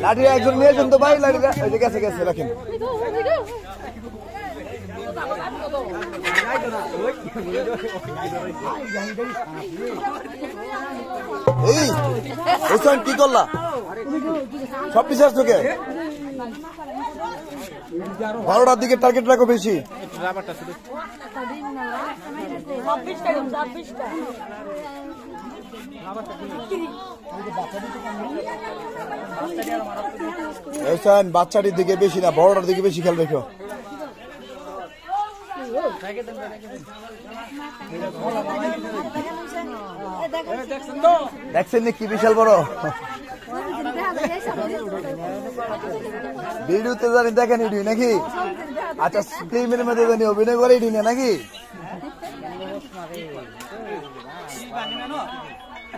লাঠি একজন নিয়েছেন তো ভাই, লাঠিটা গেছে গেছে রাখেন। এই হোসেন কি করলা, সব পিছাস তোকে? 12টার দিকে টার্গেট রাখো বেশি। হোসেন বাচ্চাটির দিকে বেশি না, 12টার দিকে বেশি খেয়াল রেখো। দেখছেন কি বিশাল বড় ভিডিওতে জানি দেখেন ইডি নাকি? আচ্ছা ফিল্মের মধ্যে জানি অভিনয় করে ইডি না নাকি?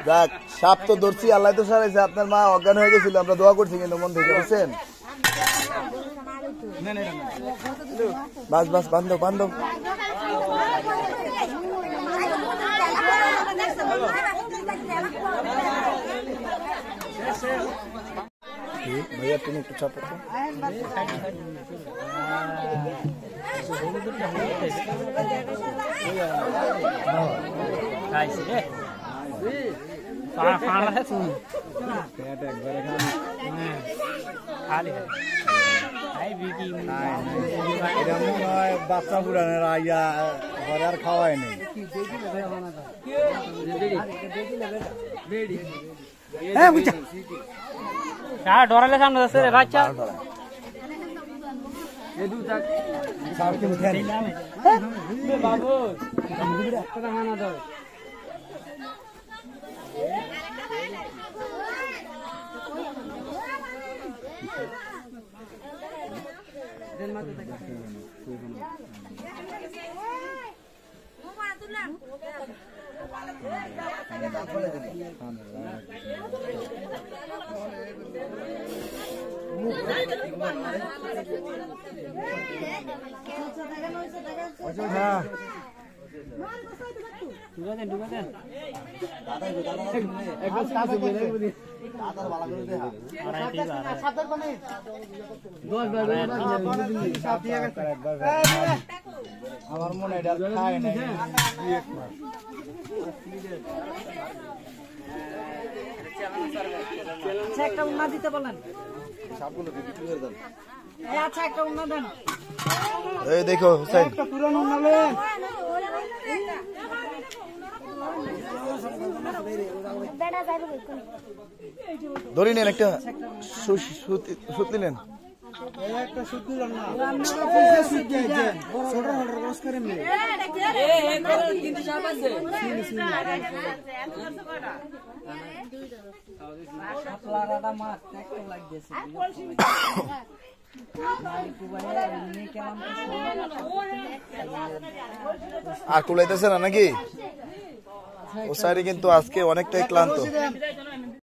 যাক সাপ তো ধরছি, আল্লাহ তো সারাইছে। আপনার মা অজ্ঞান হয়ে গেছিল, আমরা দোয়া করছি কিন্তু মন থেকে, বুঝছেন? বাস বাস বান্ধব বান্ধব भैया तुम एक कुछ पड़ता বাচ্চা পুরানেরা ইয়া ঘরে আর খাওয়াই নেই। হ্যাঁ বুঝা ডরালে সামনে যাচ্ছে রে বাচ্চা। বাবু আমার মনে হয় খায় না একটা উন্না দিতে বলেন, আচ্ছা একটা উন্না দেন। এই দেখো হুসাইন একটা পুরানো উন্না নেন, ধরে নেন একটা সুতি নেন। একটা সুতি নেন না, সুতি দেন ছোট মোটর গোস করে নে। কিন্তু সব আছে সাতলাটা মাছ একটা লাগতেছে আর কুলাইতেছে না নাকি? ও সাইডে কিন্তু আজকে অনেকটাই ক্লান্ত।